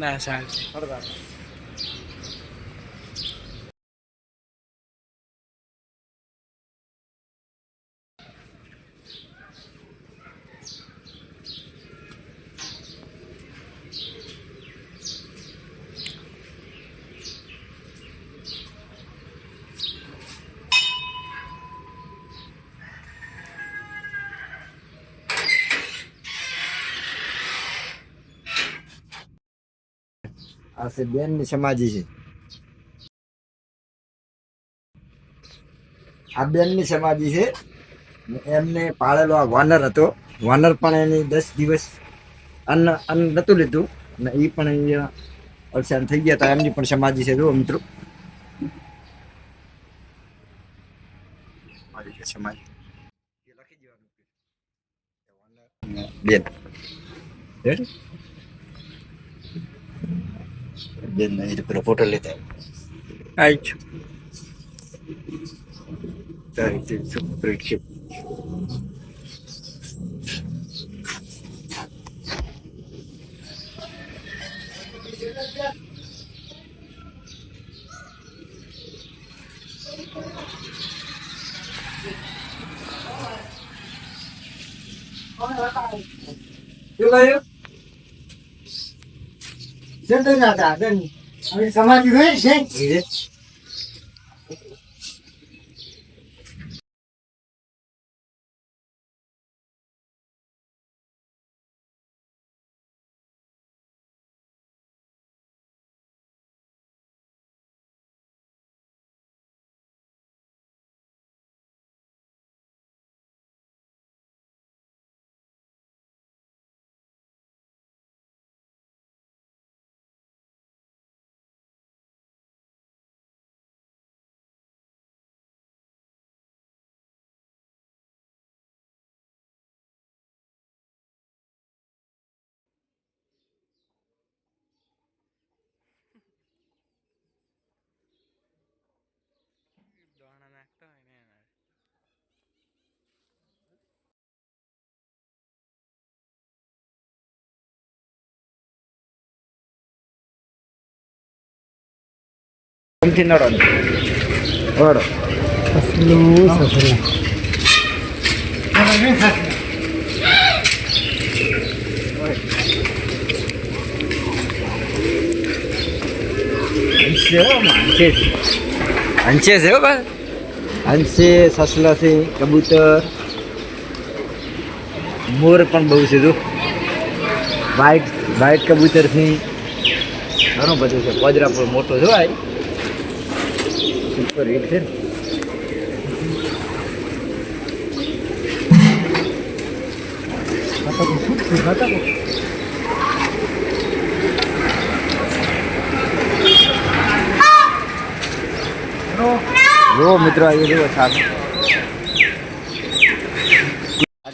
ના સારું છે. આ છે બેનની સમાધિ છે. આ બેનની સમાધિ છે. એમને પાળેલો આ વાનર હતો. વાનર પણ એની 10 દિવસ અન્ન નતું લીધું ને એ પણ અહીંયા અવસાન થઈ ગયા હતા. એમની પણ સમાધિ છે. જુઓ મિત્રો, સમાધિ લખી દેવાનું બેન બેન નહીં પેલો ફોટો લેતા આવી છું. સમાધિ હોય છે. થી નડો ઓડો હંસે છે ભાઈ. હંસે, સસલા છે, કબૂતર, મોર પણ બહુ છે. જો વાઈટ કબૂતર છે, ઘણું બધું છે. પોજરા પણ મોટો છે ભાઈ, સુપર હિટ છે. જો મિત્રો એ જુઓ સામે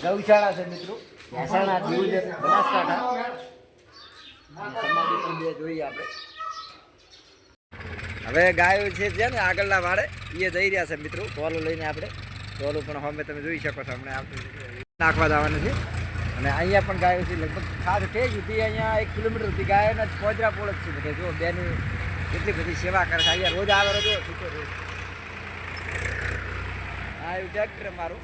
ગૌશાળા છે મિત્રો. મહેસાણા દીવ બનાસકાંઠા. સમાધિ પણ બે જોઈએ આપણે. હવે ગાયો છે ને આગળના વાળે એ જઈ રહ્યા છે મિત્રો. ટોલું લઈને આપણે ટોલું પણ હવે તમે જોઈ શકો છો. હમણાં આપણે નાખવા જવાનું છે. અને અહીંયા પણ ગાયો છે. લગભગ ખાસ ટેજ સુધી અહીંયા 1 કિલોમીટર સુધી ગાયોના પોજરા પોળ જ છે બધે. જો બેની કેટલી બધી સેવા કરે છે. અહીંયા રોજ આવે જો છૂટો રોજ. આ એવું ટ્રેક્ટર મારું.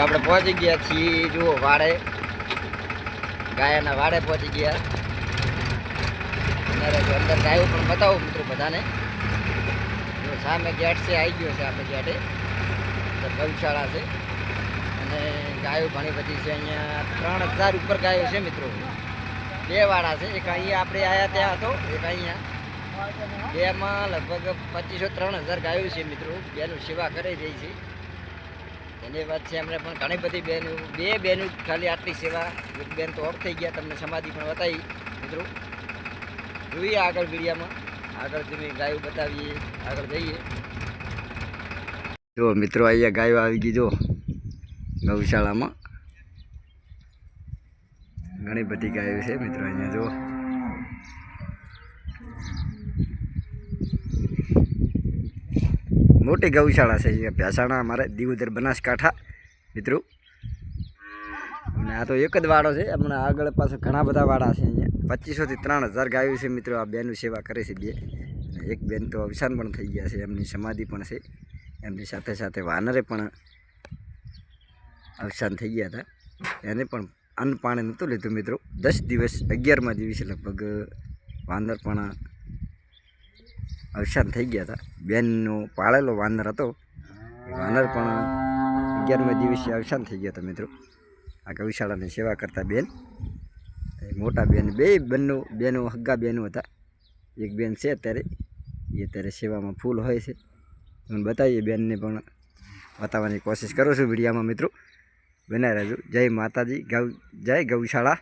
આપણે પહોંચી ગયા છીએ જુઓ વાડે, ગાયના વાડે પહોંચી ગયા. અંદર ગાયો પણ બતાવું મિત્રો બધાને. જો સામે ગેટ છે, આવી ગયો છે આપણે ગેટે. ગૌશાળા છે અને ગાયો ઘણી બધી છે. અહીંયા 3000 ઉપર ગાયો છે મિત્રો. 2 વાડા છે, એક અહીંયા આપણે આવ્યા ત્યાં હતો, એક અહીંયા. 2માં લગભગ 2500-3000 ગાયો છે મિત્રો. બેનું સેવા કરી રહી છે. એની વાત છે એમણે પણ ઘણી બધી બહેનો, 2 બહેનો ખાલી આટલી સેવા. એક બેન તો ઓફ થઈ ગયા, તમને સમાધિ પણ બતાવી મિત્રો. જોઈએ આગળ વિડીયામાં, આગળ તમે ગાયો બતાવીએ, આગળ જઈએ. જો મિત્રો અહીંયા ગાયો આવી ગઈ. જો ગૌશાળામાં ઘણી બધી ગાયો છે મિત્રો. અહીંયા જો મોટી ગૌશાળા છે. ભેસાણા અમારે દીવદર બનાસકાંઠા મિત્રો. અને આ તો એક જ વાડો છે. હમણાં આગળ પાછળ ઘણા બધા વાડા છે. અહીંયા 2500-3000 ગાયો છે મિત્રો. આ બેનું સેવા કરે છે 2. એક બેન તો અવસાન પણ થઈ ગયા છે, એમની સમાધિ પણ છે. એમની સાથે સાથે વાનરે પણ અવસાન થઈ ગયા હતા. એને પણ અન્ન પાણી નહોતું લીધું મિત્રો. 10 દિવસ, 11મા દિવસે લગભગ વાનર પણ અવસાન થઈ ગયા હતા. બેનનો પાળેલો વાનર હતો, વાનર પણ 11મા દિવસે અવસાન થઈ ગયા હતા મિત્રો. આ ગૌશાળાની સેવા કરતા બેન, મોટા બેન, 2 બેનો હગ્ગા બેનો હતા. એક બેન છે અત્યારે, એ અત્યારે સેવામાં ફૂલ હોય છે. હું બતાવીએ બેનને પણ બતાવવાની કોશિશ કરું છું વિડીયામાં મિત્રો. બનાવી રહેજો. જય માતાજી, જય ગૌશાળા,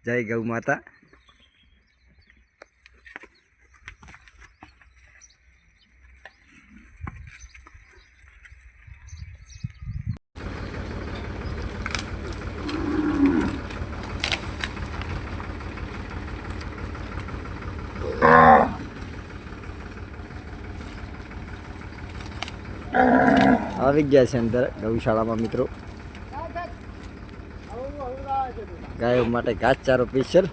જય ગૌ માતા. આવી ગયા છે અંદર ગૌશાળામાં મિત્રો. ગાયો માટે ઘાસચારો સ્પેશિયલ.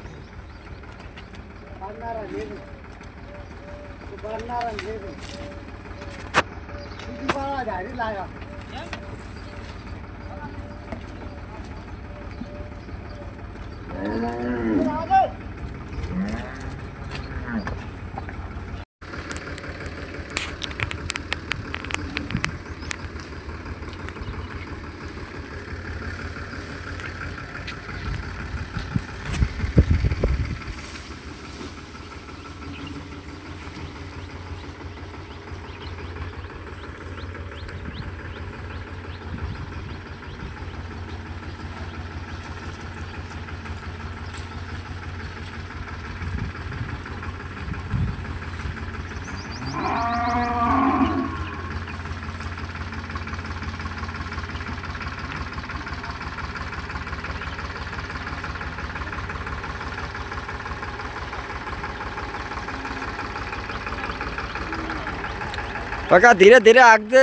પકા ધીરે ધીરે આગજે.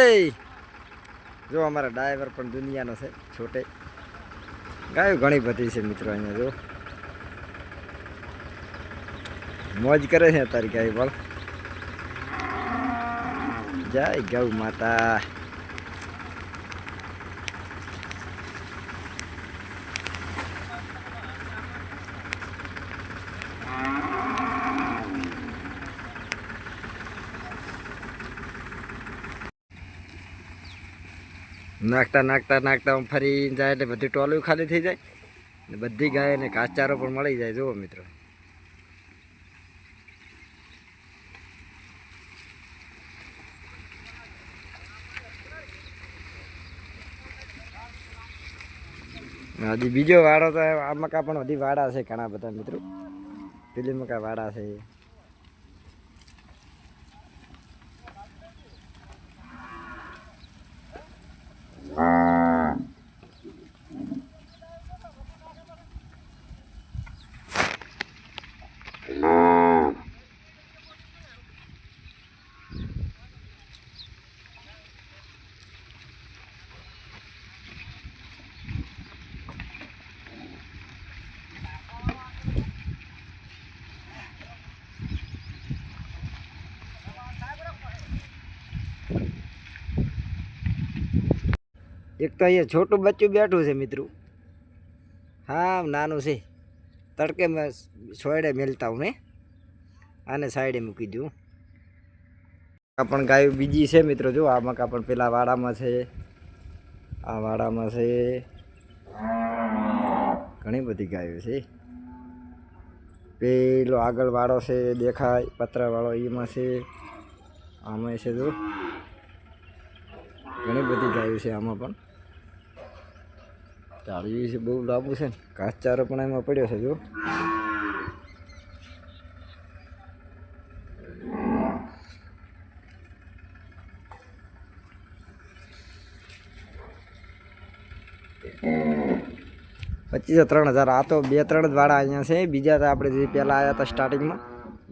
જો અમારા ડ્રાઈવર પણ દુનિયાનો છે, છોટે. ગાયો ઘણી બધી છે મિત્રો. અહીંયા જો મોજ કરે છે તારી ગાય પણ. જય ગૌ માતા. નાખતા નાખતા નાખતા ફરી જાય એટલે બધી ટોલું ખાલી થઈ જાય ને બધી ગાયને ઘાસચારો પણ મળી જાય. જુઓ મિત્રો, હજી બીજો વાડો તો આ મકા પણ બધી વાડા છે ઘણા બધા મિત્રો. પેલી મકા વાડા છે. એક તો અહીંયા છોટું બચ્ચું બેઠું છે મિત્રો. હા નાનું છે. તડકે મેં છોડે મેલતા હું ને આને સાઈડે મૂકી દઉં. આ પણ ગાયો બીજી છે મિત્રો. જો આ મકા પણ પેલા વાડામાં છે, આ વાડામાં છે, ઘણી બધી ગાયો છે. પેલો આગળ વાળો છે દેખાય પતરા વાળો એમાં છે, આમાં છે. જો ઘણી બધી ગાયો છે આમાં પણ. ચાલ્યું છે બહુ લાંબુ છે ને, ઘાસચારો પણ એમાં પડ્યો છે. જો પચીસો 3000. આ તો 2-3 જ વાડા અહીંયા છે. બીજા તો આપણે જે પહેલાં આવ્યા હતા સ્ટાર્ટિંગમાં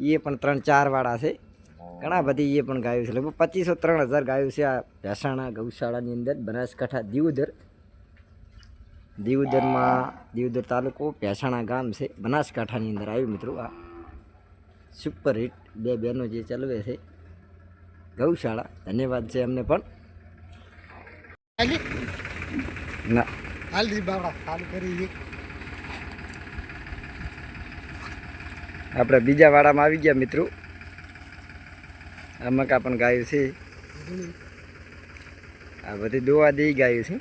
એ પણ 3-4 વાડા છે. ઘણા બધી એ પણ ગાયો છે. લગભગ 2500-3000 ગાયો છે આ ભેસાણા ગૌશાળાની અંદર, બનાસકાંઠા દિયોદર. દિયોદર તાલુકો, ભેસાણા ગામ છે, બનાસકાંઠાની અંદર આવ્યું મિત્રો. આ સુપર હિટ 2 બહેનો જે ચલાવે છે ગૌશાળા. ધન્યવાદ છે એમને પણ. ના આપણે બીજા વાડામાં આવી ગયા મિત્રો. આ મકા પણ ગાયું છે. આ બધી દોવા દઈ ગાયું છે,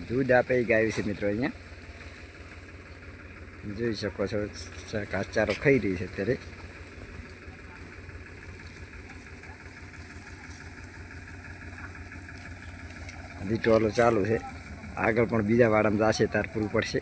દૂધ આપે એ ગાયું છે મિત્રો. અહીંયા જોઈ શકો છો ઘાસચારો ખાઈ રહી છે અત્યારે. હજી ટોલો ચાલુ છે. આગળ પણ બીજા વાડામાં જશે તાર પૂરું પડશે.